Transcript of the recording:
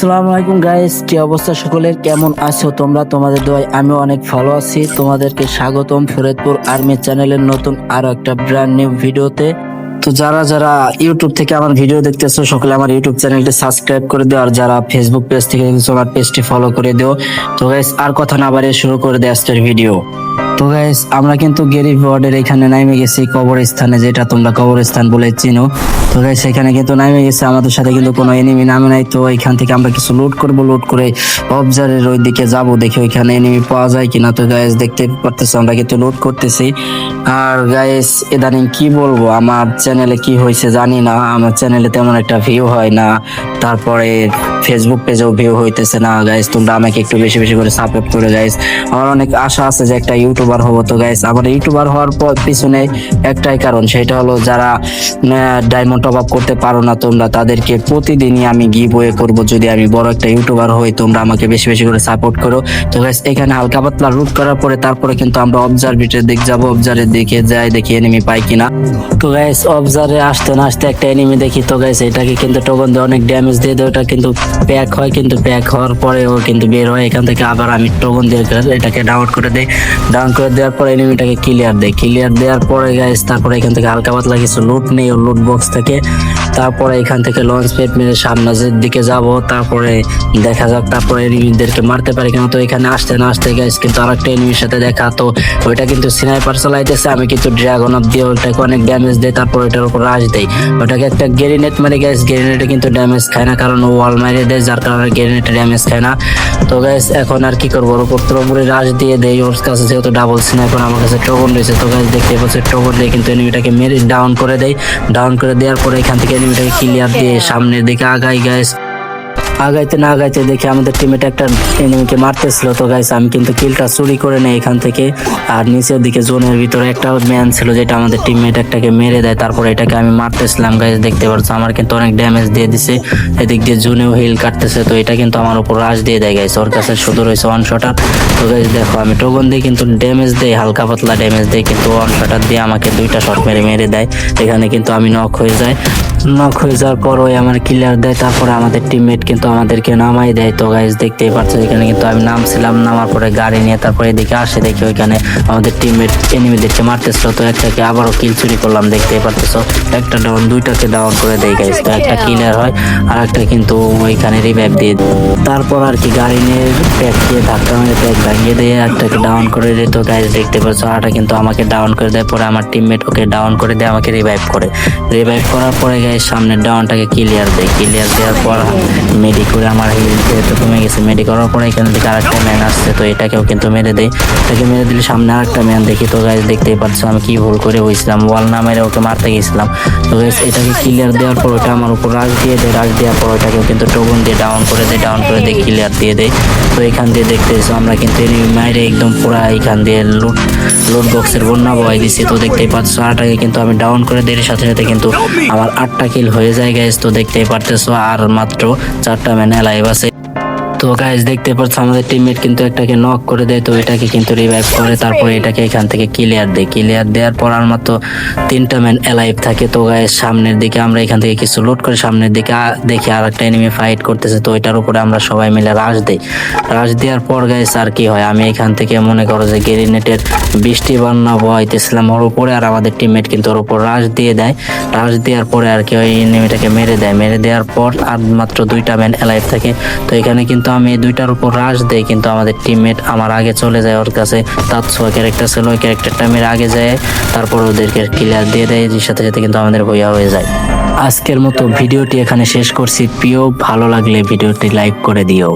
আসসালামু আলাইকুম গাইস, কি অবস্থা সকলের? কেমন আছো তোমরা? তোমাদের দোয়ায় আমি অনেক ভালো আছি। তোমাদেরকে স্বাগতম ফরিদপুর আর্মি চ্যানেলের নতুন আরো একটা ব্র্যান্ড নিউ ভিডিওতে। তো যারা যারা ইউটিউব থেকে আমার ভিডিও দেখতেছো সকলে আমার ইউটিউব চ্যানেলটি সাবস্ক্রাইব করে দিও, আর যারা ফেসবুক পেজ থেকে দেখছো আমার পেজটি ফলো করে দিও। তো গাইস আর কথা না বাড়িয়ে শুরু করে দিই আজকের ভিডিও। তো গাইস আমরা কিন্তু গেরি ওয়ার্ডের এখানে নামে গেছি কবরস্থানে, যেটা তোমরা কবরস্থান বলে চিনো। তো গাইস এখানে কিন্তু নামে গেছে, আমাদের সাথে কিন্তু কোনো এনিমি নামে নাই। তো এখান থেকে আমরা কিছু লুট করব, লুট করে অবজারের ওই দিকে যাব, দেখি ওইখানে এনিমি পাওয়া যায় কিনা। তো গাইস দেখতে পারতেছো আমরা কিন্তু লুট করতেছি। আর গাইস ইদানিং কি বলবো, আমার চ্যানেলে কি হয়েছে জানি না, আমার চ্যানেলে তেমন একটা ভিউ হয় না, তারপরে ফেসবুক পেজেও ভিউ হইতেছে না। গাইস তোমরা আমাকে একটু বেশি বেশি করে সাপোর্ট করে গাইস। আমার অনেক আশা আছে যে একটা ইউটিউবার হবো। তো গাইস আমার ইউটিউবার হওয়ার পিছনে একটাই কারণ, সেটা হলো যারা ডায়মন্ড টপ আপ করতে পারো না তোমরা, তাদেরকে প্রতিদিনই আমি গিভওয়ে করব যদি আমি বড় একটা ইউটিউবার হই। তোমরা আমাকে বেশি বেশি করে সাপোর্ট করো। তো গাইস এখানে হালকা পাতলা রুট করার পরে তারপরে কিন্তু আমরা অবজারভেটের দিক যাবো, অবজারের দিকে যাই দেখি এনিমি পাই কিনা। তো গাইস অবজারে আসতে না আসতে একটা এনিমি দেখি। তো গাইস এটাকে কিন্তু টোকন দিয়ে অনেক ড্যামেজ দিয়ে দেয়, ওটা কিন্তু প্যাক হয়, কিন্তু প্যাক হওয়ার পরে ও কিন্তু বের হয় এখান থেকে। আবার আমি টোকন দিয়ে এটাকে ডাউন করে দেই, ডাউন করে দেওয়ার পরে এনিমিটাকে ক্লিয়ার দেয়, ক্লিয়ার দেওয়ার পরে গাইস তারপরে এখান থেকে হালকা পাতলা কিছু লুট নেই ও লুট বক্স থেকে। তারপরে এখান থেকে লঞ্চ প্যাড মেরে সামনের দিকে যাব, তারপরে দেখা যাক তারপরে এনিমিদেরকে মারতে পারি কিনা। তো এখানে আসতে না আসতে গাইস কিন্তু আরেকটা এনিমির সাথে দেখা। তো ওইটা কিন্তু স্নাইপার চালাইতেছে, আমি কিন্তু ড্রাগন আপ দিয়ে ওটাকে অনেক ড্যামেজ দেয়, তারপর ওইটার উপর রাশ দেই, ওটাকে একটা গ্রেনেড মারি গাইস। গ্রেনেডে কিন্তু ড্যামেজ খায় না, কারণ ও ওয়াল মারিয়ে দেয়, যার কারণে গ্রেনেডে ড্যামেজ খায় না। তো গাইস এখন আর কি করবো, ওর উপর পুরোপুরি রাশ দিয়ে দেই। ওর কাছে যেহেতু ডাবল স্নাইপার, আমার কাছে টোকন রয়েছে। তো গাইস দেখতে পাচ্ছি টোকন দিয়ে কিন্তু এনিমিটাকে মেরে ডাউন করে দেয়। ডাউন করে দেওয়ার পরে এখান থেকে এনিমিটাকে ক্লিয়ার দিয়ে সামনের দিকে আগাই গাইস। আগাইতে না আগাইতে দেখি আমাদের টিমেট একটা এনিমিকে মারতেছিল। তো গাইস আমি কিন্তু কিলটা চুরি করে নেই এখান থেকে। আর নিচের দিকে জোনের ভিতরে একটা ম্যান ছিল, যেটা আমাদের টিমমেট একটাকে মেরে দেয়, তারপরে এটাকে আমি মারতেছিলাম। গাইস দেখতে পাচ্ছ আমার কিন্তু অনেক ড্যামেজ দিয়ে দিছে, এদিক দিয়ে জোনেও হিল কাটতেছে। তো এটা কিন্তু আমার উপর রাশ দিয়ে দেয় গাইস, ওর কাছে শুধু রয়েছে ওয়ান শটার। তো গাইস দেখো আমি টোকন দিয়ে কিন্তু ড্যামেজ দেই, হালকা পাতলা ড্যামেজ দেয়, কিন্তু ওয়ান শটার দিয়ে আমাকে দুইটা শট মেরে দেয়। এখানে কিন্তু আমি নক হয়ে যাই, নক হয়ে যাওয়ার পর ওই আমার ক্লিয়ার দেয়, তারপরে আমাদের টিমমেট কিন্তু আমাদেরকে নামাই দেয়। তো গাইস দেখতেই পাচ্ছ এখানে কিন্তু আমি নামছিলাম, নামার পরে গাড়ি নিয়ে তারপরে এদিকে আসে দেখি ওইখানে আমাদের টিমমেট এনিমিদেরকে মারতেছিল। তো একটাকে আবারও কিল চুরি করলাম, দেখতেই পারতেছ একটা ডাউন, দুইটাকে ডাউন করে দেই গাইস। তো একটা ক্লিয়ার হয় আর একটা কিন্তু ওইখানে রিভাইভ দিয়ে, তারপর আর কি গাড়ি নিয়ে প্যাক দিয়ে ধাক্কা মেরে প্যাক ভাঙিয়ে দিয়ে একটাকে ডাউন করে দেয়। তো গাইস দেখতে পাচ্ছ আরটা কিন্তু আমাকে ডাউন করে দেয়, পরে আমার টিমমেট ওকে ডাউন করে দেয়, আমাকে রিভাইভ করে। রিভাইভ করার পরে সামনের ডাউনটাকে ক্লিয়ার দেয়, ক্লিয়ার দেওয়ার পর মেডি করে আমার হিল যেহেতু কমে গেছে, মেডি করার পরে এখান থেকে আরেকটা ম্যান আসছে। তো এটাকেও কিন্তু মেরে দেয়, এটাকে মেরে দিলে সামনে আরেকটা ম্যান দেখি। তো গাইস দেখতেই পাচ্ছ আমি কি ভুল করে হয়েছিলাম, ওয়াল না মেরে ওকে মারতে গেছিলাম। তো গাইস এটাকে ক্লিয়ার দেওয়ার পর ওটা আমার উপর রাশ দিয়ে দেয়, রাশ দেওয়ার পর ওটাকেও কিন্তু টোকন দিয়ে ডাউন করে দেয়, ডাউন করে দিয়ে ক্লিয়ার দিয়ে দেয়। তো এখান দিয়ে দেখতেছো আমরা কিন্তু মাইরে একদম পুরা এখান দিয়ে লুট বক্সের বন্যা বয় দিছি। তো দেখতেই পাচ্ছ আরটাকে কিন্তু আমি ডাউন করে দেওয়ার সাথে সাথে কিন্তু আমার 8টা কিল হয়ে যায় গাইস। তো দেখতেই পারতেছো আর মাত্র 4টা ম্যান লাইভ আছে। তো গাইস দেখতে পাচ্ছ আমাদের টিমমেট কিন্তু একটাকে নক করে দেয়, তো এটাকে কিন্তু রিভাইভ করে, তারপরে এটাকে এখান থেকে ক্লিয়ার দেয়, ক্লিয়ার দেওয়ার পর আর মাত্র 3টা ম্যান অ্যালাইভ থাকে। তো গাইস সামনের দিকে আমরা এখান থেকে কিছু লুট করে সামনের দিকে দেখি আর একটা এনিমি ফাইট করতেছে। তো এটার উপরে আমরা সবাই মিলে রাশ দেই, রাশ দেওয়ার পর গাইস আর কি হয়, আমি এখান থেকে মনে করো যে গ্রেনেডের বৃষ্টি বন্যা বইতেছিলাম ওর উপরে, আর আমাদের টিমমেট কিন্তু ওর উপর রাশ দিয়ে দেয়। রাশ দেওয়ার পরে আর কি ওই এনিমিটাকে মেরে দেয়, মেরে দেওয়ার পর আর মাত্র 2টা ম্যান অ্যালাইভ থাকে। তো এখানে কিন্তু আমি 2টার উপর রাশ দেই, কিন্তু আমাদের টিমমেট আমার আগে চলে যায়, ওর কাছে তাৎসো ক্যারেক্টার ছিল, ওই ক্যারেক্টারটা মেরে আগে যায়, তারপর ওদেরকে ক্লিয়ার দিয়ে দেয়, এর সাথে সাথে কিন্তু আমাদের বইয়া হয়ে যায়। আজকের মতো ভিডিওটি এখানে শেষ করছি। প্রিয় ভালো লাগলে ভিডিওটি লাইক করে দিও।